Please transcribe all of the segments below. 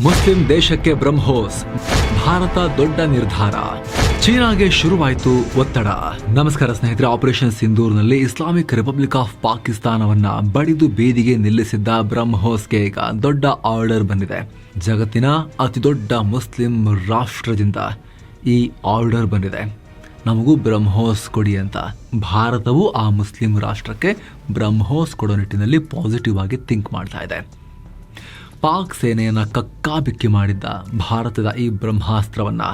Muslim ದೇಶಕ್ಕೆ ಬ್ರಹ್ಮೋಸ್, ಭಾರತ ದೊಡ್ಡ ನಿರ್ಧಾರ, ಚೀನಾಗೆ ಶುರುವಾಯಿತು ಒತ್ತಡ. ನಮಸ್ಕಾರ ಸ್ನೇಹಿತರೆ, ಆಪರೇಷನ್ ಸಿಂಧೂರ್ನಲ್ಲಿ ಇಸ್ಲಾಮಿಕ್ ರಿಪಬ್ಲಿಕ್ ಆಫ್ ಪಾಕಿಸ್ತಾನವನ್ನ ಬಡಿದು ಬೀದಿಗೆ ನಿಲ್ಲಿಸಿದ್ದ ಬ್ರಹ್ಮೋಸ್ಗೆ ಈಗ ದೊಡ್ಡ ಆರ್ಡರ್ ಬಂದಿದೆ. ಜಗತ್ತಿನ ಅತಿ ದೊಡ್ಡ ಮುಸ್ಲಿಂ ರಾಷ್ಟ್ರದಿಂದ ಈ ಆರ್ಡರ್ ಬಂದಿದೆ, ನಮಗೂ ಬ್ರಹ್ಮೋಸ್ ಕೊಡಿ ಅಂತ. ಭಾರತವು ಆ ಮುಸ್ಲಿಂ ರಾಷ್ಟ್ರಕ್ಕೆ ಬ್ರಹ್ಮೋಸ್ ಕೊಡೋ ನಿಟ್ಟಿನಲ್ಲಿ ಪಾಸಿಟಿವ್ ಆಗಿ ಥಿಂಕ್ ಮಾಡ್ತಾ ಇದೆ. ಪಾಕ್ ಸೇನೆಯನ್ನು ಕಕ್ಕಾಬಿಕ್ಕಿ ಮಾಡಿದ್ದ ಭಾರತದ ಈ ಬ್ರಹ್ಮಾಸ್ತ್ರವನ್ನು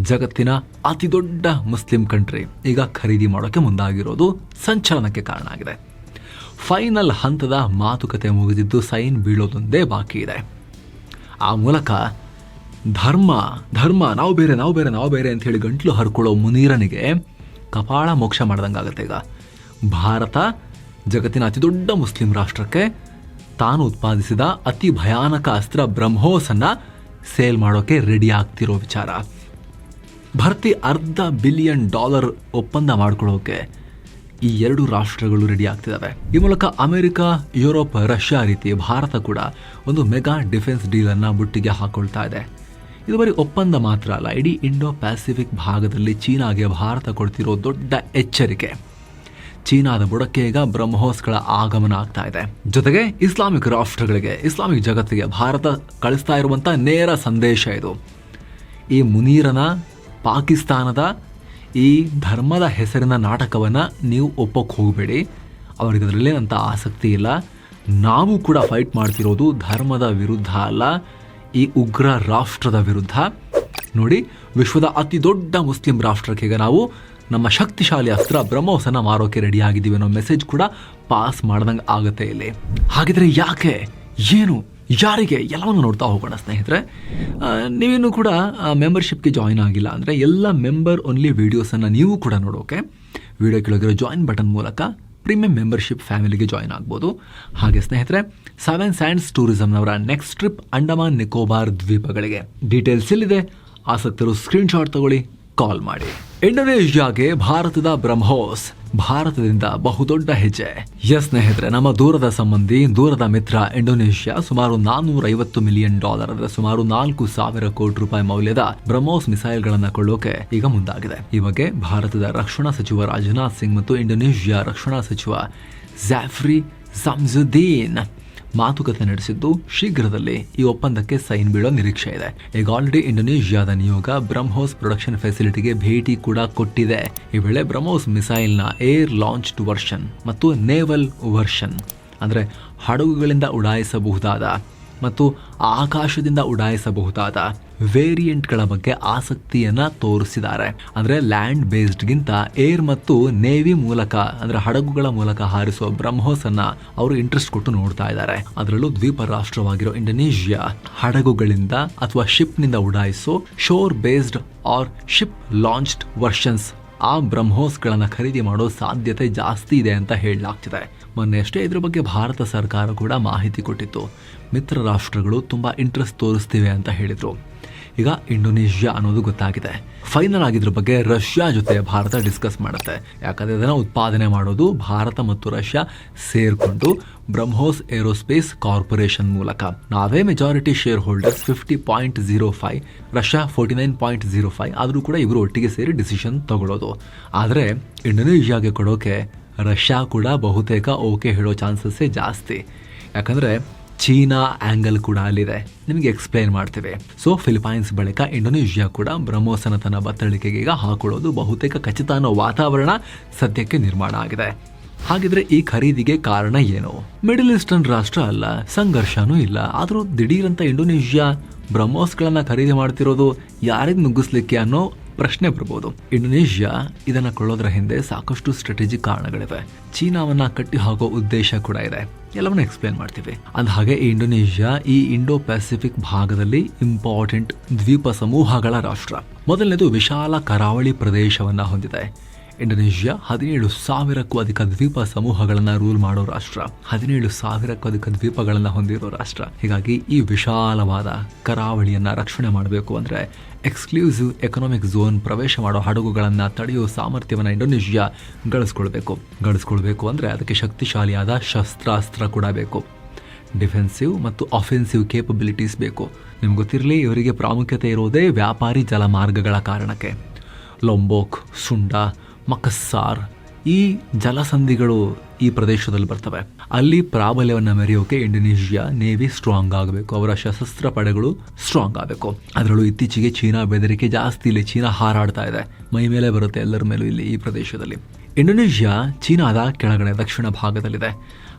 ಜಗತ್ತಿನ ಅತಿ ದೊಡ್ಡ ಮುಸ್ಲಿಂ ಕಂಟ್ರಿ ಈಗ ಖರೀದಿ ಮಾಡೋಕ್ಕೆ ಮುಂದಾಗಿರೋದು ಸಂಚಲನಕ್ಕೆ ಕಾರಣ ಆಗಿದೆ. ಫೈನಲ್ ಹಂತದ ಮಾತುಕತೆ ಮುಗಿದಿದ್ದು ಸೈನ್ ಬೀಳೋದೊಂದೇ ಬಾಕಿ ಇದೆ. ಆ ಮೂಲಕ ಧರ್ಮ ನಾವು ಬೇರೆ ಅಂತ ಹೇಳಿ ಗಂಟ್ಲು ಹರ್ಕೊಳ್ಳೋ ಮುನೀರನಿಗೆ ಕಪಾಳ ಮೋಕ್ಷ ಮಾಡ್ದಂಗಾಗತ್ತೆ. ಈಗ ಭಾರತ ಜಗತ್ತಿನ ಅತಿ ದೊಡ್ಡ ಮುಸ್ಲಿಂ ರಾಷ್ಟ್ರಕ್ಕೆ ತಾನು ಉತ್ಪಾದಿಸಿದ ಅತಿ ಭಯಾನಕ ಅಸ್ತ್ರ ಬ್ರಹ್ಮೋಸನ್ನ ಸೇಲ್ ಮಾಡೋಕೆ ರೆಡಿ ಆಗ್ತಿರೋ ವಿಚಾರ. ಭರ್ತಿ $500 ಬಿಲಿಯನ್ ಒಪ್ಪಂದ ಮಾಡ್ಕೊಳ್ಳೋಕೆ ಈ ಎರಡು ರಾಷ್ಟ್ರಗಳು ರೆಡಿ ಆಗ್ತಿದ್ದಾವೆ. ಈ ಮೂಲಕ ಅಮೆರಿಕ, ಯುರೋಪ್, ರಷ್ಯಾ ರೀತಿ ಭಾರತ ಕೂಡ ಒಂದು ಮೆಗಾ ಡಿಫೆನ್ಸ್ ಡೀಲ್ ಅನ್ನ ಬುಟ್ಟಿಗೆ ಹಾಕೊಳ್ತಾ ಇದೆ. ಇದು ಬರೀ ಒಪ್ಪಂದ ಮಾತ್ರ ಅಲ್ಲ, ಇಡೀ ಇಂಡೋ ಪ್ಯಾಸಿಫಿಕ್ ಭಾಗದಲ್ಲಿ ಚೀನಾಗೆ ಭಾರತ ಕೊಡ್ತಿರೋ ದೊಡ್ಡ ಎಚ್ಚರಿಕೆ. ಚೀನಾದ ಬುಡಕ್ಕೆ ಈಗ ಬ್ರಹ್ಮೋಸ್ಗಳ ಆಗಮನ ಆಗ್ತಾ ಇದೆ. ಜೊತೆಗೆ ಇಸ್ಲಾಮಿಕ್ ರಾಷ್ಟ್ರಗಳಿಗೆ, ಇಸ್ಲಾಮಿಕ್ ಜಗತ್ತಿಗೆ ಭಾರತ ಕಳಿಸ್ತಾ ಇರುವಂತ ನೇರ ಸಂದೇಶ ಇದು. ಈ ಮುನೀರನ ಪಾಕಿಸ್ತಾನದ ಈ ಧರ್ಮದ ಹೆಸರಿನ ನಾಟಕವನ್ನು ನೀವು ಒಪ್ಪಕ್ಕೆ ಹೋಗಬೇಡಿ. ಅವರಿಗೆ ಅದರಲ್ಲೇನಂತ ಆಸಕ್ತಿ ಇಲ್ಲ. ನಾವು ಕೂಡ ಫೈಟ್ ಮಾಡ್ತಿರೋದು ಧರ್ಮದ ವಿರುದ್ಧ ಅಲ್ಲ, ಈ ಉಗ್ರ ರಾಷ್ಟ್ರದ ವಿರುದ್ಧ. ನೋಡಿ, ವಿಶ್ವದ ಅತಿ ದೊಡ್ಡ ಮುಸ್ಲಿಂ ರಾಷ್ಟ್ರಕ್ಕೆ ಈಗ ನಾವು ನಮ್ಮ ಶಕ್ತಿಶಾಲಿ ಅಸ್ತ್ರ ಬ್ರಹ್ಮೋಸನ್ನ ಮಾರೋಕೆ ರೆಡಿ ಆಗಿದ್ದೀವಿ ಅನ್ನೋ ಮೆಸೇಜ್ ಕೂಡ ಪಾಸ್ ಮಾಡ್ದಂಗೆ ಆಗುತ್ತೆ ಇಲ್ಲಿ. ಹಾಗಿದ್ರೆ ಯಾಕೆ, ಏನು, ಯಾರಿಗೆ, ಎಲ್ಲವನ್ನು ನೋಡ್ತಾ ಹೋಗೋಣ ಸ್ನೇಹಿತರೆ. ನೀವೇನು ಕೂಡ ಮೆಂಬರ್ಶಿಪ್ಗೆ ಜಾಯಿನ್ ಆಗಿಲ್ಲ ಅಂದರೆ ಎಲ್ಲ ಮೆಂಬರ್ ಓನ್ಲಿ ವೀಡಿಯೋಸನ್ನು ನೀವು ಕೂಡ ನೋಡೋಕೆ ವಿಡಿಯೋ ಕೆಳಗಿರೋ ಜಾಯಿನ್ ಬಟನ್ ಮೂಲಕ ಪ್ರೀಮಿಯಂ ಮೆಂಬರ್ಶಿಪ್ ಫ್ಯಾಮಿಲಿಗೆ ಜಾಯಿನ್ ಆಗ್ಬೋದು. ಹಾಗೆ ಸ್ನೇಹಿತರೆ, 7 ಸ್ಯಾಂಡ್ಸ್ ಟೂರಿಸಂನವರ ನೆಕ್ಸ್ಟ್ ಟ್ರಿಪ್ ಅಂಡಮಾನ್ ನಿಕೋಬಾರ್ ದ್ವೀಪಗಳಿಗೆ. ಡೀಟೇಲ್ಸ್ ಇಲ್ಲಿದೆ, ಆಸಕ್ತರು ಸ್ಕ್ರೀನ್ಶಾಟ್ ತಗೊಳ್ಳಿ, ಕಾಲ್ ಮಾಡಿ. ಇಂಡೋನೇಷ್ಯಾಗೆ ಭಾರತದ ಬ್ರಹ್ಮೋಸ್, ಭಾರತದಿಂದ ಬಹುದೊಡ್ಡ ಹೆಜ್ಜೆ. ಎಸ್ ಸ್ನೇಹಿತರೆ, ನಮ್ಮ ದೂರದ ಸಂಬಂಧಿ, ದೂರದ ಮಿತ್ರ ಇಂಡೋನೇಷ್ಯಾ ಸುಮಾರು $450 ಮಿಲಿಯನ್, ಅಂದರೆ ಸುಮಾರು 4,000 ಕೋಟಿ ರೂಪಾಯಿ ಮೌಲ್ಯದ ಬ್ರಹ್ಮೋಸ್ ಮಿಸೈಲ್ಗಳನ್ನು ಕೊಳ್ಳೋಕೆ ಈಗ ಮುಂದಾಗಿದೆ. ಈ ಬಗ್ಗೆ ಭಾರತದ ರಕ್ಷಣಾ ಸಚಿವ ರಾಜನಾಥ್ ಸಿಂಗ್ ಮತ್ತು ಇಂಡೋನೇಷ್ಯಾ ರಕ್ಷಣಾ ಸಚಿವ ಜಾಫ್ರಿ ಶಮ್ಸುದ್ದೀನ್ ಮಾತುಕತೆ ನಡೆಸಿದ್ದು ಶೀಘ್ರದಲ್ಲಿ ಈ ಒಪ್ಪಂದಕ್ಕೆ ಸೈನ್ ಬೀಳೋ ನಿರೀಕ್ಷೆ ಇದೆ. ಈಗ ಆಲ್ರೆಡಿ ಇಂಡೋನೇಷ್ಯಾದ ನಿಯೋಗ ಬ್ರಹ್ಮೋಸ್ ಪ್ರೊಡಕ್ಷನ್ ಫೆಸಿಲಿಟಿಗೆ ಭೇಟಿ ಕೂಡ ಕೊಟ್ಟಿದೆ. ಈ ವೇಳೆ ಬ್ರಹ್ಮೋಸ್ ಮಿಸೈಲ್ನ ಏರ್ ಲಾಂಚ್ಡ್ ವರ್ಷನ್ ಮತ್ತು ನೇವಲ್ ವರ್ಷನ್, ಅಂದರೆ ಹಡಗುಗಳಿಂದ ಉಡಾಯಿಸಬಹುದಾದ ಮತ್ತು ಆಕಾಶದಿಂದ ಉಡಾಯಿಸಬಹುದಾದ ವೇರಿಯಂಟ್ಗಳ ಬಗ್ಗೆ ಆಸಕ್ತಿಯನ್ನ ತೋರಿಸಿದ್ದಾರೆ. ಅಂದರೆ ಲ್ಯಾಂಡ್ ಬೇಸ್ಡ್ಗಿಂತ ಏರ್ ಮತ್ತು ನೇವಿ ಮೂಲಕ, ಅಂದರೆ ಹಡಗುಗಳ ಮೂಲಕ ಹಾರಿಸುವ ಬ್ರಹ್ಮೋಸ್ ಅನ್ನ ಅವರು ಇಂಟ್ರೆಸ್ಟ್ ಕೊಟ್ಟು ನೋಡ್ತಾ ಇದ್ದಾರೆ. ಅದರಲ್ಲೂ ದ್ವೀಪ ರಾಷ್ಟ್ರವಾಗಿರೋ ಇಂಡೋನೇಷ್ಯಾ ಹಡಗುಗಳಿಂದ ಅಥವಾ ಶಿಪ್ನಿಂದ ಉಡಾಯಿಸೋ shore based or ship launched versions ಆ ಬ್ರಹ್ಮೋಸ್ಗಳನ್ನು ಖರೀದಿ ಮಾಡೋ ಸಾಧ್ಯತೆ ಜಾಸ್ತಿ ಇದೆ ಅಂತ ಹೇಳಲಾಗ್ತಿದೆ. ಮೊನ್ನೆ ಅಷ್ಟೇ ಇದ್ರ ಬಗ್ಗೆ ಭಾರತ ಸರ್ಕಾರ ಕೂಡ ಮಾಹಿತಿ ಕೊಟ್ಟಿತ್ತು. ಮಿತ್ರ ರಾಷ್ಟ್ರಗಳು ತುಂಬಾ ಇಂಟ್ರೆಸ್ಟ್ ತೋರಿಸ್ತಿವೆ ಅಂತ ಹೇಳಿದ್ರು. ಈಗ ಇಂಡೋನೇಷ್ಯಾ ಅನ್ನೋದು ಗೊತ್ತಾಗಿದೆ. ಫೈನಲ್ ಆಗಿದ್ರ ಬಗ್ಗೆ ರಷ್ಯಾ ಜೊತೆ ಭಾರತ ಡಿಸ್ಕಸ್ ಮಾಡುತ್ತೆ. ಯಾಕಂದ್ರೆ ಅದನ್ನ ಉತ್ಪಾದನೆ ಮಾಡೋದು ಭಾರತ ಮತ್ತು ರಷ್ಯಾ ಸೇರ್ಕೊಂಡು ಬ್ರಹ್ಮೋಸ್ ಏರೋಸ್ಪೇಸ್ ಕಾರ್ಪೊರೇಷನ್ ಮೂಲಕ. ನಾವೇ ಮೆಜಾರಿಟಿ ಶೇರ್ ಹೋಲ್ಡರ್ಸ್ 50.05, ರಷ್ಯಾ 49.05. ಆದರೂ ಕೂಡ ಇವರು ಒಟ್ಟಿಗೆ ಸೇರಿ ಡಿಸಿಷನ್ ತಗೊಳ್ಳೋದು. ಆದರೆ ಇಂಡೋನೇಷ್ಯಾಗೆ ಕೊಡೋಕೆ ರಷ್ಯಾ ಕೂಡ ಬಹುತೇಕ ಓಕೆ ಹೇಳೋ ಚಾನ್ಸಸ್ಸೇ ಜಾಸ್ತಿ. ಯಾಕಂದ್ರೆ ಚೀನಾ ಆಂಗಲ್ ಕೂಡ ಅಲ್ಲಿದೆ, ನಿಮಗೆ ಎಕ್ಸ್ಪ್ಲೈನ್ ಮಾಡ್ತೇವೆ. ಸೊ ಫಿಲಿಪೈನ್ಸ್ ಬಳಿಕ ಇಂಡೋನೇಷ್ಯಾ ಕೂಡ ಬ್ರಹ್ಮೋಸನ ತನ್ನ ಬತ್ತಳಿಕೆಗೆ ಈಗ ಹಾಕೊಳ್ಳೋದು ಬಹುತೇಕ ಖಚಿತ ಅನ್ನೋ ವಾತಾವರಣ ಸದ್ಯಕ್ಕೆ ನಿರ್ಮಾಣ ಆಗಿದೆ. ಹಾಗಿದ್ರೆ ಈ ಖರೀದಿಗೆ ಕಾರಣ ಏನು? ಮಿಡಲ್ ಈಸ್ಟರ್ನ್ ರಾಷ್ಟ್ರ ಅಲ್ಲ, ಸಂಘರ್ಷನೂ ಇಲ್ಲ. ಆದರೂ ದಿಢೀರಂತ ಇಂಡೋನೇಷ್ಯಾ ಬ್ರಹ್ಮೋಸ್ಗಳನ್ನ ಖರೀದಿ ಮಾಡ್ತಿರೋದು ಯಾರಿಗೆ ನುಗ್ಗಿಸ್ಲಿಕ್ಕೆ ಅನ್ನೋ ಪ್ರಶ್ನೆ ಬರ್ಬೋದು. ಇಂಡೋನೇಷ್ಯಾ ಇದನ್ನ ಕೊಳ್ಳೋದ್ರ ಹಿಂದೆ ಸಾಕಷ್ಟು ಸ್ಟ್ರಾಟಜಿಕ್ ಕಾರಣಗಳಿವೆ. ಚೀನಾವನ್ನ ಕಟ್ಟಿ ಹಾಕೋ ಉದ್ದೇಶ ಕೂಡ ಇದೆ. ಎಲ್ಲವನ್ನ ಎಕ್ಸ್ಪ್ಲೇನ್ ಮಾಡ್ತೀವಿ. ಅಂದ ಹಾಗೆ ಈ ಇಂಡೋನೇಷ್ಯಾ ಈ ಇಂಡೋ ಪ್ಯಾಸಿಫಿಕ್ ಭಾಗದಲ್ಲಿ ಇಂಪಾರ್ಟೆಂಟ್ ದ್ವೀಪ ಸಮೂಹಗಳ ರಾಷ್ಟ್ರ. ಮೊದಲನೇದು ವಿಶಾಲ ಕರಾವಳಿ ಪ್ರದೇಶವನ್ನ ಹೊಂದಿದೆ. ಇಂಡೋನೇಷ್ಯಾ 17,000ಕ್ಕೂ ಅಧಿಕ ದ್ವೀಪ ಸಮೂಹಗಳನ್ನು ರೂಲ್ ಮಾಡೋ ರಾಷ್ಟ್ರ, 17,000ಕ್ಕೂ ಅಧಿಕ ದ್ವೀಪಗಳನ್ನು ಹೊಂದಿರೋ ರಾಷ್ಟ್ರ. ಹೀಗಾಗಿ ಈ ವಿಶಾಲವಾದ ಕರಾವಳಿಯನ್ನ ರಕ್ಷಣೆ ಮಾಡಬೇಕು ಅಂದ್ರೆ ಎಕ್ಸ್ಕ್ಲೂಸಿವ್ ಎಕನಾಮಿಕ್ ಝೋನ್ ಪ್ರವೇಶ ಮಾಡೋ ಹಡಗುಗಳನ್ನು ತಡೆಯೋ ಸಾಮರ್ಥ್ಯವನ್ನು ಇಂಡೋನೇಷ್ಯಾ ಗಳಿಸ್ಕೊಳ್ಬೇಕು ಅಂದರೆ ಅದಕ್ಕೆ ಶಕ್ತಿಶಾಲಿಯಾದ ಶಸ್ತ್ರಾಸ್ತ್ರ ಕೂಡ ಬೇಕು. ಡಿಫೆನ್ಸಿವ್ ಮತ್ತು ಅಫೆನ್ಸಿವ್ ಕೇಪಬಿಲಿಟೀಸ್ ಬೇಕು. ನಿಮ್ಗೆ ಗೊತ್ತಿರಲಿ, ಇವರಿಗೆ ಪ್ರಾಮುಖ್ಯತೆ ಇರೋದೇ ವ್ಯಾಪಾರಿ ಜಲಮಾರ್ಗಗಳ ಕಾರಣಕ್ಕೆ. ಲೊಂಬೋಕ್, ಸುಂಡಾ, ಮಕಸ್ಸಾರ್ ಈ ಜಲಸಂಧಿಗಳು ಈ ಪ್ರದೇಶದಲ್ಲಿ ಬರ್ತವೆ. ಅಲ್ಲಿ ಪ್ರಾಬಲ್ಯವನ್ನು ಮೆರೆಯೋಕೆ ಇಂಡೋನೇಷಿಯಾ ನೇವಿ ಸ್ಟ್ರಾಂಗ್ ಆಗಬೇಕು, ಅವರ ಸಶಸ್ತ್ರ ಪಡೆಗಳು ಸ್ಟ್ರಾಂಗ್ ಆಗಬೇಕು. ಅದರಲ್ಲೂ ಇತ್ತೀಚೆಗೆ ಚೀನಾ ಬೆದರಿಕೆ ಜಾಸ್ತಿ. ಇಲ್ಲಿ ಚೀನಾ ಹಾರಾಡ್ತಾ ಇದೆ, ಮೈ ಮೇಲೆ ಬರುತ್ತೆ ಎಲ್ಲರ ಮೇಲೂ ಇಲ್ಲಿ ಈ ಪ್ರದೇಶದಲ್ಲಿ. ಇಂಡೋನೇಷಿಯಾ ಚೀನಾದ ಕೆಳಗಡೆ ದಕ್ಷಿಣ ಭಾಗದಲ್ಲಿದೆ.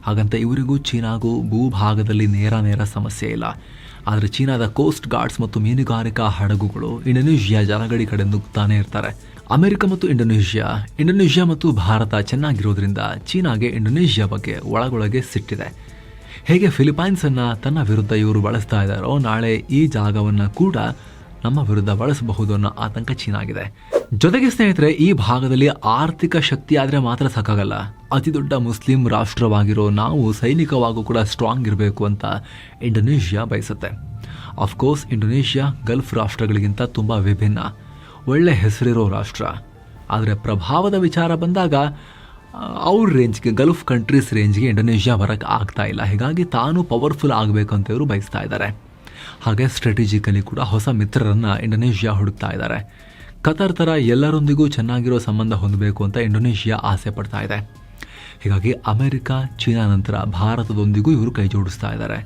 ಹಾಗಂತ ಇವರಿಗೂ ಚೀನಾಗೂ ಭೂಭಾಗದಲ್ಲಿ ನೇರ ಸಮಸ್ಯೆ ಇಲ್ಲ. ಆದರೆ ಚೀನಾದ ಕೋಸ್ಟ್ ಗಾರ್ಡ್ಸ್ ಮತ್ತು ಮೀನುಗಾರಿಕಾ ಹಡಗುಗಳು ಇಂಡೋನೇಷಿಯಾ ಜಲಗಡಿ ಕಡೆ ನುಗ್ತಾನೆ ಇರ್ತಾರೆ. ಅಮೆರಿಕ ಮತ್ತು ಇಂಡೋನೇಷಿಯಾ ಮತ್ತು ಭಾರತ ಚೆನ್ನಾಗಿರೋದ್ರಿಂದ ಚೀನಾಗೆ ಇಂಡೋನೇಷಿಯಾ ಬಗ್ಗೆ ಒಳಗೊಳಗೆ ಸಿಟ್ಟಿದೆ. ಹೇಗೆ ಫಿಲಿಪೈನ್ಸನ್ನು ತನ್ನ ವಿರುದ್ಧ ಇವರು ಬಳಸ್ತಾ ಇದ್ದಾರೋ, ನಾಳೆ ಈ ಜಾಗವನ್ನು ಕೂಡ ನಮ್ಮ ವಿರುದ್ಧ ಬಳಸಬಹುದು ಅನ್ನೋ ಆತಂಕ ಚೀನಾಗಿದೆ. ಜೊತೆಗೆ ಸ್ನೇಹಿತರೆ, ಈ ಭಾಗದಲ್ಲಿ ಆರ್ಥಿಕ ಶಕ್ತಿ ಆದರೆ ಮಾತ್ರ ಸಾಕಾಗಲ್ಲ. ಅತಿ ದೊಡ್ಡ ಮುಸ್ಲಿಂ ರಾಷ್ಟ್ರವಾಗಿರೋ ನಾವು ಸೈನಿಕವಾಗೂ ಕೂಡ ಸ್ಟ್ರಾಂಗ್ ಇರಬೇಕು ಅಂತ ಇಂಡೋನೇಷಿಯಾ ಬಯಸುತ್ತೆ. ಅಫ್ಕೋರ್ಸ್ ಇಂಡೋನೇಷಿಯಾ ಗಲ್ಫ್ ರಾಷ್ಟ್ರಗಳಿಗಿಂತ ತುಂಬ ವಿಭಿನ್ನ, ಒಳ್ಳೆ ಹೆಸರಿರೋ ರಾಷ್ಟ್ರ. ಆದರೆ ಪ್ರಭಾವದ ವಿಚಾರ ಬಂದಾಗ ಅವ್ರ ರೇಂಜ್ಗೆ, ಗಲ್ಫ್ ಕಂಟ್ರೀಸ್ ರೇಂಜ್ಗೆ ಇಂಡೋನೇಷಿಯಾ ಬರೋಕ್ಕೆ ಆಗ್ತಾ ಇಲ್ಲ. ಹೀಗಾಗಿ ತಾನು ಪವರ್ಫುಲ್ ಆಗಬೇಕು ಅಂತ ಇವರು ಬಯಸ್ತಾ ಇದ್ದಾರೆ. ಹಾಗೆ ಸ್ಟ್ರಾಟಜಿಕಲಿ ಕೂಡ ಹೊಸ ಮಿತ್ರರನ್ನು ಇಂಡೋನೇಷಿಯಾ ಹುಡುಕ್ತಾ ಇದ್ದಾರೆ. ಕತಾರ್ ಥರ ಎಲ್ಲರೊಂದಿಗೂ ಚೆನ್ನಾಗಿರೋ ಸಂಬಂಧ ಹೊಂದಬೇಕು ಅಂತ ಇಂಡೋನೇಷಿಯಾ ಆಸೆ ಪಡ್ತಾ ಇದೆ. ಹೀಗಾಗಿ ಅಮೆರಿಕ, ಚೀನಾ ನಂತರ ಭಾರತದೊಂದಿಗೂ ಇವರು ಕೈ ಜೋಡಿಸ್ತಾ ಇದ್ದಾರೆ.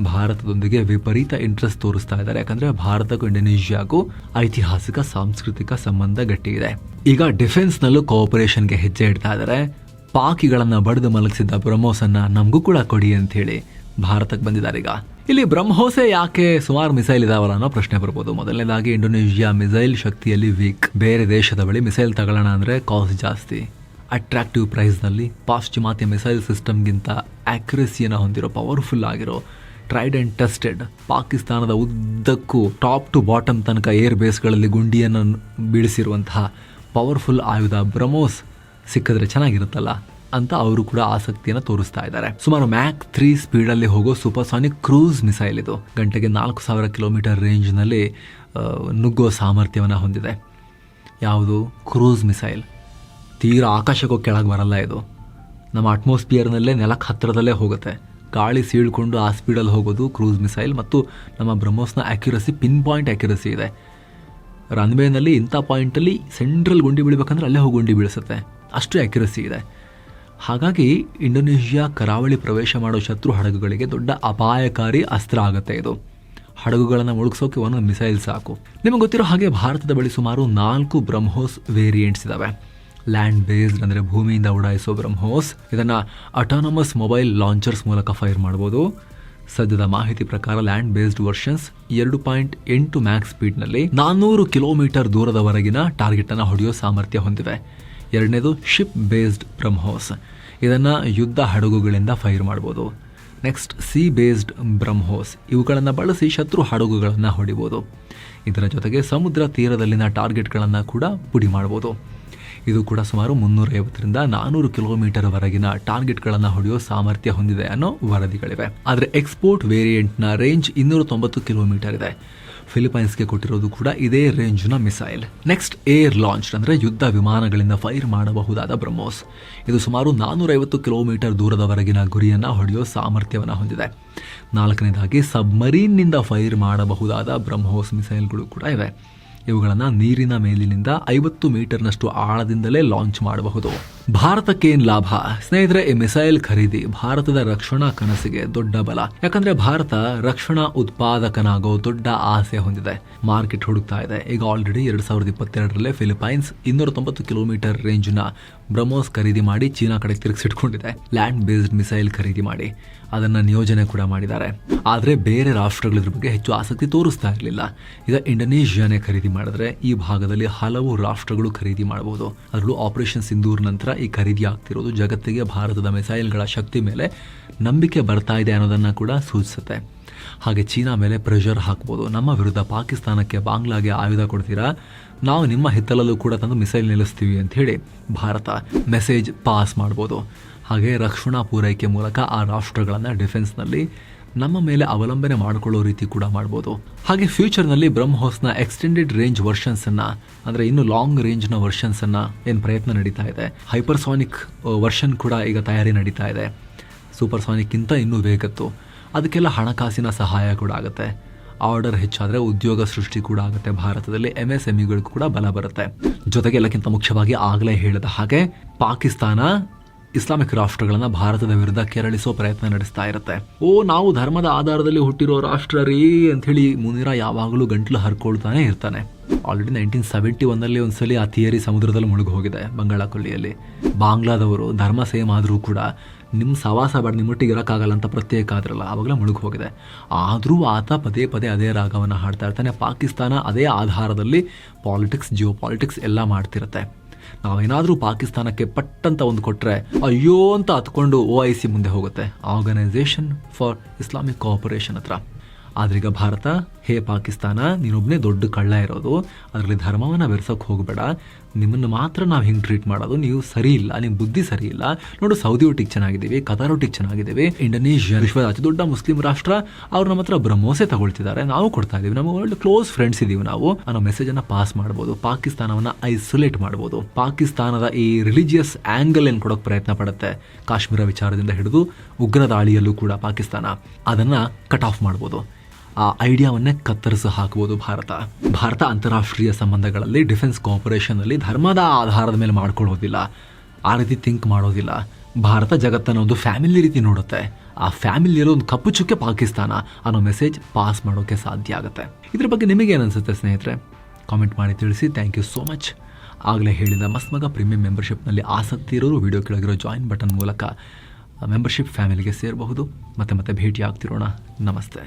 ಭಾರತದೊಂದಿಗೆ ವಿಪರೀತ ಇಂಟ್ರೆಸ್ಟ್ ತೋರಿಸ್ತಾ ಇದ್ದಾರೆ. ಯಾಕಂದರೆ ಭಾರತಕ್ಕೂ ಇಂಡೋನೇಷಿಯಾಗೂ ಐತಿಹಾಸಿಕ ಸಾಂಸ್ಕೃತಿಕ ಸಂಬಂಧ ಗಟ್ಟಿ ಇದೆ. ಈಗ ಡಿಫೆನ್ಸ್ನಲ್ಲೂ ಕೋಆಪರೇಷನ್ಗೆ ಹೆಜ್ಜೆ ಇಡ್ತಾ ಇದ್ದಾರೆ. ಪಾಕಿಗಳನ್ನು ಬಡಿದು ಮಲಗಿಸಿದ್ದ ಬ್ರಹ್ಮೋಸನ್ನು ನಮಗೂ ಕೂಡ ಕೊಡಿ ಅಂಥೇಳಿ ಭಾರತಕ್ಕೆ ಬಂದಿದ್ದಾರೆ. ಈಗ ಇಲ್ಲಿ ಬ್ರಹ್ಮೋಸೆ ಯಾಕೆ ಸುಮಾರು ಮಿಸೈಲ್ ಇದಾವಲ್ಲ ಅನ್ನೋ ಪ್ರಶ್ನೆ ಬರ್ಬೋದು. ಮೊದಲನೇದಾಗಿ ಇಂಡೋನೇಷಿಯಾ ಮಿಸೈಲ್ ಶಕ್ತಿಯಲ್ಲಿ ವೀಕ್. ಬೇರೆ ದೇಶದ ಬಳಿ ಮಿಸೈಲ್ ತಗೊಳ್ಳೋಣ ಅಂದರೆ ಕಾಸ್ಟ್ ಜಾಸ್ತಿ. ಅಟ್ರಾಕ್ಟಿವ್ ಪ್ರೈಸ್ನಲ್ಲಿ ಪಾಶ್ಚಿಮಾತ್ಯ ಮಿಸೈಲ್ ಸಿಸ್ಟಮ್ಗಿಂತ ಆಕ್ಯುರಸಿಯನ್ನು ಹೊಂದಿರೋ ಪವರ್ಫುಲ್ ಆಗಿರೋ ಟ್ರೈಡ್ ಆ್ಯಂಡ್ ಟೆಸ್ಟೆಡ್ ಪಾಕಿಸ್ತಾನದ ಉದ್ದಕ್ಕೂ ಟಾಪ್ ಟು ಬಾಟಮ್ ತನಕ ಏರ್ ಬೇಸ್ಗಳಲ್ಲಿ ಗುಂಡಿಯನ್ನು ಬೀಳಿಸಿರುವಂತಹ ಪವರ್ಫುಲ್ ಆಯುಧ ಬ್ರಹ್ಮೋಸ್ ಸಿಕ್ಕಿದ್ರೆ ಚೆನ್ನಾಗಿರುತ್ತಲ್ಲ ಅಂತ ಅವರು ಕೂಡ ಆಸಕ್ತಿಯನ್ನು ತೋರಿಸ್ತಾ ಇದ್ದಾರೆ. ಸುಮಾರು ಮ್ಯಾಕ್ 3 ಸ್ಪೀಡಲ್ಲಿ ಹೋಗೋ ಸೂಪರ್ಸಾನಿಕ್ ಕ್ರೂಸ್ ಮಿಸೈಲ್ ಇದು. ಗಂಟೆಗೆ 4000 ಕಿಲೋಮೀಟರ್ ರೇಂಜ್ನಲ್ಲಿ ನುಗ್ಗೋ ಸಾಮರ್ಥ್ಯವನ್ನು ಹೊಂದಿದೆ. ಯಾವುದು? Cruise missile. ತೀರಾ ಆಕಾಶಕ್ಕೂ ಕೆಳಗೆ ಬರಲ್ಲ ಇದು. ನಮ್ಮ ಅಟ್ಮಾಸ್ಫಿಯರ್ನಲ್ಲೇ ನೆಲಕ್ಕೆ ಹತ್ತಿರದಲ್ಲೇ ಹೋಗುತ್ತೆ. ಗಾಳಿ ಸೀಳ್ಕೊಂಡು ಆ ಸ್ಪೀಡಲ್ಲಿ ಹೋಗೋದು ಕ್ರೂಸ್ ಮಿಸೈಲ್. ಮತ್ತು ನಮ್ಮ ಬ್ರಹ್ಮೋಸ್ನ ಆ್ಯಕ್ಯುರಸಿ ಪಿನ್ ಪಾಯಿಂಟ್ ಆ್ಯಕ್ಯುರಸಿ ಇದೆ. ರನ್ವೇನಲ್ಲಿ ಇಂಥ ಪಾಯಿಂಟಲ್ಲಿ ಸೆಂಟ್ರಲ್ ಗುಂಡಿ ಬೀಳಬೇಕಂದ್ರೆ ಅಲ್ಲೇ ಹೋಗಿ ಗುಂಡಿ ಬೀಳಿಸುತ್ತೆ, ಅಷ್ಟು ಆ್ಯಕ್ಯುರಸಿ ಇದೆ. ಹಾಗಾಗಿ ಇಂಡೋನೇಷಿಯಾ ಕರಾವಳಿ ಪ್ರವೇಶ ಮಾಡೋ ಶತ್ರು ಹಡಗುಗಳಿಗೆ ದೊಡ್ಡ ಅಪಾಯಕಾರಿ ಅಸ್ತ್ರ ಆಗುತ್ತೆ ಇದು. ಹಡಗುಗಳನ್ನು ಮುಳುಗಿಸೋಕೆ ಒಂದೊಂದು ಮಿಸೈಲ್ ಸಾಕು. ನಿಮಗೆ ಗೊತ್ತಿರೋ ಹಾಗೆ ಭಾರತದ ಬಳಿ ಸುಮಾರು 4 ಬ್ರಹ್ಮೋಸ್ ವೇರಿಯಂಟ್ಸ್ ಇದ್ದಾವೆ. ಲ್ಯಾಂಡ್ ಬೇಸ್ಡ್ ಅಂದರೆ ಭೂಮಿಯಿಂದ ಉಡಾಯಿಸೋ ಬ್ರಹ್ಮೋಸ್. ಇದನ್ನು ಅಟಾನಮಸ್ ಮೊಬೈಲ್ ಲಾಂಚರ್ಸ್ ಮೂಲಕ ಫೈರ್ ಮಾಡ್ಬೋದು. ಸದ್ಯದ ಮಾಹಿತಿ ಪ್ರಕಾರ ಲ್ಯಾಂಡ್ ಬೇಸ್ಡ್ ವರ್ಷನ್ಸ್ 2.8 ಮ್ಯಾಕ್ಸ್ ಸ್ಪೀಡ್ನಲ್ಲಿ 400 ಕಿಲೋಮೀಟರ್ ದೂರದವರೆಗಿನ ಟಾರ್ಗೆಟನ್ನು ಹೊಡೆಯೋ ಸಾಮರ್ಥ್ಯ ಹೊಂದಿವೆ. ಎರಡನೇದು ಶಿಪ್ ಬೇಸ್ಡ್ ಬ್ರಹ್ಮೋಸ್. ಇದನ್ನು ಯುದ್ಧ ಹಡಗುಗಳಿಂದ ಫೈರ್ ಮಾಡ್ಬೋದು. Next sea based BrahMos. ಇವುಗಳನ್ನು ಬಳಸಿ ಶತ್ರು ಹಡಗುಗಳನ್ನು ಹೊಡಿಬೋದು. ಇದರ ಜೊತೆಗೆ ಸಮುದ್ರ ತೀರದಲ್ಲಿನ ಟಾರ್ಗೆಟ್ಗಳನ್ನು ಕೂಡ ಪುಡಿ ಮಾಡ್ಬೋದು. ಇದು ಕೂಡ ಸುಮಾರು 350ರಿಂದ 400 ಕಿಲೋಮೀಟರ್ವರೆಗಿನ ಟಾರ್ಗೆಟ್ಗಳನ್ನು ಹೊಡೆಯೋ ಸಾಮರ್ಥ್ಯ ಹೊಂದಿದೆ ಅನ್ನೋ ವರದಿಗಳಿವೆ. ಆದರೆ ಎಕ್ಸ್ಪೋರ್ಟ್ ವೇರಿಯಂಟ್ನ ರೇಂಜ್ 290 ಕಿಲೋಮೀಟರ್ ಇದೆ. ಫಿಲಿಪೈನ್ಸ್ಗೆ ಕೊಟ್ಟಿರೋದು ಕೂಡ ಇದೇ ರೇಂಜ್ನ ಮಿಸೈಲ್. ನೆಕ್ಸ್ಟ್ ಏರ್ ಲಾಂಚ್ ಅಂದರೆ ಯುದ್ಧ ವಿಮಾನಗಳಿಂದ ಫೈರ್ ಮಾಡಬಹುದಾದ ಬ್ರಹ್ಮೋಸ್. ಇದು ಸುಮಾರು 450 ಕಿಲೋಮೀಟರ್ ದೂರದವರೆಗಿನ ಗುರಿಯನ್ನು ಹೊಡೆಯೋ ಸಾಮರ್ಥ್ಯವನ್ನು ಹೊಂದಿದೆ. ನಾಲ್ಕನೇದಾಗಿ ಸಬ್ಮರೀನ್ನಿಂದ ಫೈರ್ ಮಾಡಬಹುದಾದ ಬ್ರಹ್ಮೋಸ್ ಮಿಸೈಲ್ಗಳು ಕೂಡ ಇವೆ. ಇವುಗಳನ್ನು ನೀರಿನ ಮೇಲಿನಿಂದ 50 ಮೀಟರ್ನಷ್ಟು ಆಳದಿಂದಲೇ ಲಾಂಚ್ ಮಾಡಬಹುದು. ಭಾರತಕ್ಕೇನು ಲಾಭ? ಸ್ನೇಹಿತರೆ, ಈ ಮಿಸೈಲ್ ಖರೀದಿ ಭಾರತದ ರಕ್ಷಣಾ ಕನಸಿಗೆ ದೊಡ್ಡ ಬಲ. ಯಾಕಂದ್ರೆ ಭಾರತ ರಕ್ಷಣಾ ಉತ್ಪಾದಕನಾಗೋ ದೊಡ್ಡ ಆಸೆ ಹೊಂದಿದೆ. ಮಾರ್ಕೆಟ್ ಹುಡುಕ್ತಾ ಇದೆ. ಈಗ ಆಲ್ರೆಡಿ 2022ರಲ್ಲೇ ಫಿಲಿಪೈನ್ಸ್ 290 ಕಿಲೋಮೀಟರ್ ರೇಂಜ್ನ ಬ್ರಹ್ಮೋಸ್ ಖರೀದಿ ಮಾಡಿ ಚೀನಾ ಕಡೆ ತಿರುಗಿಸಿಟ್ಕೊಂಡಿದೆ. ಲ್ಯಾಂಡ್ ಬೇಸ್ಡ್ ಮಿಸೈಲ್ ಖರೀದಿ ಮಾಡಿ ಅದನ್ನು ನಿಯೋಜನೆ ಕೂಡ ಮಾಡಿದ್ದಾರೆ. ಆದರೆ ಬೇರೆ ರಾಷ್ಟ್ರಗಳ ಇದ್ರ ಬಗ್ಗೆ ಹೆಚ್ಚು ಆಸಕ್ತಿ ತೋರಿಸ್ತಾ ಇರಲಿಲ್ಲ. ಈಗ ಇಂಡೋನೇಷಿಯಾನೇ ಖರೀದಿ ಮಾಡಿದ್ರೆ ಈ ಭಾಗದಲ್ಲಿ ಹಲವು ರಾಷ್ಟ್ರಗಳು ಖರೀದಿ ಮಾಡಬಹುದು. ಅದರಲ್ಲೂ ಆಪರೇಷನ್ ಸಿಂಧೂರ್ ನಂತರ ಈ ಖರೀದಿ ಆಗ್ತಿರೋದು ಜಗತ್ತಿಗೆ ಭಾರತದ ಮಿಸೈಲ್ಗಳ ಶಕ್ತಿ ಮೇಲೆ ನಂಬಿಕೆ ಬರ್ತಾ ಇದೆ ಅನ್ನೋದನ್ನು ಕೂಡ ಸೂಚಿಸುತ್ತೆ. ಹಾಗೆ ಚೀನಾ ಮೇಲೆ ಪ್ರೆಷರ್ ಹಾಕ್ಬೋದು. ನಮ್ಮ ವಿರುದ್ಧ ಪಾಕಿಸ್ತಾನಕ್ಕೆ, ಬಾಂಗ್ಲಾಗೆ ಆಯುಧ ಕೊಡ್ತೀರಾ, ನಾವು ನಿಮ್ಮ ಹಿತ್ತಲಲ್ಲೂ ಕೂಡ ತಂದು ಮಿಸೈಲ್ ನಿಲ್ಲಿಸ್ತೀವಿ ಅಂತ ಹೇಳಿ ಭಾರತ ಮೆಸೇಜ್ ಪಾಸ್ ಮಾಡ್ಬೋದು. ಹಾಗೆ ರಕ್ಷಣಾ ಪೂರೈಕೆ ಮೂಲಕ ಆ ರಾಷ್ಟ್ರಗಳನ್ನು ಡಿಫೆನ್ಸ್ನಲ್ಲಿ ನಮ್ಮ ಮೇಲೆ ಅವಲಂಬನೆ ಮಾಡಿಕೊಳ್ಳೋ ರೀತಿ ಕೂಡ ಮಾಡ್ಬೋದು. ಹಾಗೆ ಫ್ಯೂಚರ್ನಲ್ಲಿ ಬ್ರಹ್ಮೋಸ್ನ ಎಕ್ಸ್ಟೆಂಡೆಡ್ ರೇಂಜ್ ವರ್ಷನ್ಸನ್ನು, ಅಂದರೆ ಇನ್ನು ಲಾಂಗ್ ರೇಂಜ್ನ ವರ್ಷನ್ಸನ್ನು ಏನು ಪ್ರಯತ್ನ ನಡೀತಾ ಇದೆ. ಹೈಪರ್ಸಾನಿಕ್ ವರ್ಷನ್ ಕೂಡ ಈಗ ತಯಾರಿ ನಡೀತಾ ಇದೆ. ಸೂಪರ್ಸಾನಿಕ್ಕಿಂತ ಇನ್ನೂ ವೇಗತ್ತು. ಅದಕ್ಕೆಲ್ಲ ಹಣಕಾಸಿನ ಸಹಾಯ ಕೂಡ ಆಗುತ್ತೆ. ಆರ್ಡರ್ ಹೆಚ್ಚಾದರೆ ಉದ್ಯೋಗ ಸೃಷ್ಟಿ ಕೂಡ ಆಗುತ್ತೆ. ಭಾರತದಲ್ಲಿ MSMEಗಳಿಗೂ ಕೂಡ ಬಲ ಬರುತ್ತೆ. ಜೊತೆಗೆ ಎಲ್ಲಕ್ಕಿಂತ ಮುಖ್ಯವಾಗಿ ಆಗಲೇ ಹೇಳಿದ ಹಾಗೆ ಪಾಕಿಸ್ತಾನ ಇಸ್ಲಾಮಿಕ್ ರಾಷ್ಟ್ರಗಳನ್ನ ಭಾರತದ ವಿರುದ್ಧ ಕೆರಳಿಸೋ ಪ್ರಯತ್ನ ನಡೆಸ್ತಾ ಇರುತ್ತೆ. ನಾವು ಧರ್ಮದ ಆಧಾರದಲ್ಲಿ ಹುಟ್ಟಿರೋ ರಾಷ್ಟ್ರ ರೀ ಅಂಥೇಳಿ ಮುನೀರ ಯಾವಾಗಲೂ ಗಂಟ್ಲು ಹರ್ಕೊಳ್ತಾನೆ ಇರ್ತಾನೆ. ಆಲ್ರೆಡಿ 1971 ಒಂದ್ಸಲಿ ಆ ಥಿಯರಿ ಸಮುದ್ರದಲ್ಲಿ ಮುಳುಗಿ ಹೋಗಿದೆ, ಬಂಗಾಳ ಕೊಲ್ಲಿಯಲ್ಲಿ. ಬಾಂಗ್ಲಾದವರು ಧರ್ಮ ಸೇಮ್ ಆದರೂ ಕೂಡ ನಿಮ್ಮ ಸವಾಸ ಬೇಡ, ನಿಮ್ಮೊಟ್ಟಿಗೆ ಇರೋಕ್ಕಾಗಲ್ಲ ಅಂತ ಪ್ರತ್ಯೇಕ ಆದ್ರಲ್ಲ, ಆವಾಗಲೇ ಮುಳುಗಿ ಹೋಗಿದೆ. ಆದರೂ ಆತ ಪದೇ ಪದೇ ಅದೇ ರಾಗವನ್ನು ಹಾಡ್ತಾ ಇರ್ತಾನೆ. ಪಾಕಿಸ್ತಾನ ಅದೇ ಆಧಾರದಲ್ಲಿ ಪಾಲಿಟಿಕ್ಸ್, ಜಿಯೋ ಪಾಲಿಟಿಕ್ಸ್ ಎಲ್ಲ ಮಾಡ್ತಿರುತ್ತೆ. ನಾವೇನಾದರೂ ಪಾಕಿಸ್ತಾನಕ್ಕೆ ಪಟ್ಟಂತ ಒಂದು ಕೊಟ್ಟರೆ ಅಯ್ಯೋ ಅಂತ ಹತ್ಕೊಂಡು OIC ಮುಂದೆ ಹೋಗುತ್ತೆ, ಆರ್ಗನೈಸೇಷನ್ ಫಾರ್ ಇಸ್ಲಾಮಿಕ್ ಕೋಆಪರೇಷನ್ ಹತ್ರ. ಆದ್ರೀಗ ಭಾರತ, ಹೇ ಪಾಕಿಸ್ತಾನ, ನೀನೊಬ್ಬನೇ ದೊಡ್ಡ ಕಳ್ಳ ಇರೋದು, ಅದರಲ್ಲಿ ಧರ್ಮವನ್ನು ಬೆರೆಸೋಕೆ ಹೋಗಬೇಡ, ನಿಮ್ಮನ್ನು ಮಾತ್ರ ನಾವು ಹಿಂಗೆ ಟ್ರೀಟ್ ಮಾಡೋದು, ನೀವು ಸರಿ ಇಲ್ಲ, ನಿಮ್ಮ ಬುದ್ಧಿ ಸರಿ ಇಲ್ಲ. ನೋಡು, ಸೌದಿ ಒಟ್ಟಿಗೆ ಚೆನ್ನಾಗಿದ್ದೀವಿ, ಕತಾರ್ ಒಟ್ಟಿಗೆ ಚೆನ್ನಾಗಿದ್ದೀವಿ, ಇಂಡೋನೇಷ್ಯಾ ವಿಶ್ವದ ಅತಿ ದೊಡ್ಡ ಮುಸ್ಲಿಂ ರಾಷ್ಟ್ರ, ಅವ್ರು ನಮ್ಮ ಹತ್ರ ಬ್ರಹ್ಮೋಸೆ ತಗೊಳ್ತಿದ್ದಾರೆ, ನಾವು ಕೊಡ್ತಾ ಇದ್ದೀವಿ, ನಮ್ಮ ಒಳ್ಳೆ ಕ್ಲೋಸ್ ಫ್ರೆಂಡ್ಸ್ ಇದ್ದೀವಿ ನಾವು ಅನ್ನೋ ಮೆಸೇಜನ್ನು ಪಾಸ್ ಮಾಡ್ಬೋದು. ಪಾಕಿಸ್ತಾನವನ್ನು ಐಸೋಲೇಟ್ ಮಾಡ್ಬೋದು. ಪಾಕಿಸ್ತಾನದ ಈ ರಿಲಿಜಿಯಸ್ ಆ್ಯಂಗಲ್ ಏನು ಕೊಡೋಕೆ ಪ್ರಯತ್ನ ಪಡುತ್ತೆ, ಕಾಶ್ಮೀರ ವಿಚಾರದಿಂದ ಹಿಡಿದು ಉಗ್ರ ದಾಳಿಯಲ್ಲೂ ಕೂಡ ಪಾಕಿಸ್ತಾನ ಅದನ್ನು ಕಟ್ ಆಫ್ ಮಾಡ್ಬೋದು. ಆ ಐಡಿಯಾವನ್ನೇ ಕತ್ತರಿಸಿ ಹಾಕ್ಬೋದು ಭಾರತ ಅಂತಾರಾಷ್ಟ್ರೀಯ ಸಂಬಂಧಗಳಲ್ಲಿ, ಡಿಫೆನ್ಸ್ ಕೋಆಪರೇಷನಲ್ಲಿ ಧರ್ಮದ ಆಧಾರದ ಮೇಲೆ ಮಾಡ್ಕೊಳ್ಳೋದಿಲ್ಲ, ಆ ರೀತಿ ಥಿಂಕ್ ಮಾಡೋದಿಲ್ಲ. ಭಾರತ ಜಗತ್ತನ್ನು ಒಂದು ಫ್ಯಾಮಿಲಿ ರೀತಿ ನೋಡುತ್ತೆ. ಆ ಫ್ಯಾಮಿಲಿಯಲ್ಲಿ ಒಂದು ಕಪ್ಪು ಚುಕ್ಕೆ ಪಾಕಿಸ್ತಾನ ಅನ್ನೋ ಮೆಸೇಜ್ ಪಾಸ್ ಮಾಡೋಕ್ಕೆ ಸಾಧ್ಯ ಆಗುತ್ತೆ. ಇದ್ರ ಬಗ್ಗೆ ನಿಮಗೇನು ಅನಿಸುತ್ತೆ ಸ್ನೇಹಿತರೆ? ಕಾಮೆಂಟ್ ಮಾಡಿ ತಿಳಿಸಿ. Thank you so much. ಆಗಲೇ ಹೇಳಿದ ಮಸ್ಮಗ ಪ್ರೀಮಿಯಂ ಮೆಂಬರ್ಶಿಪ್ನಲ್ಲಿ ಆಸಕ್ತಿ ಇರೋರು ವಿಡಿಯೋ ಕೆಳಗಿರೋ ಜಾಯಿನ್ ಬಟನ್ ಮೂಲಕ ಮೆಂಬರ್ಶಿಪ್ ಫ್ಯಾಮಿಲಿಗೆ ಸೇರಬಹುದು. ಮತ್ತೆ ಭೇಟಿ ಆಗ್ತಿರೋಣ. ನಮಸ್ತೆ.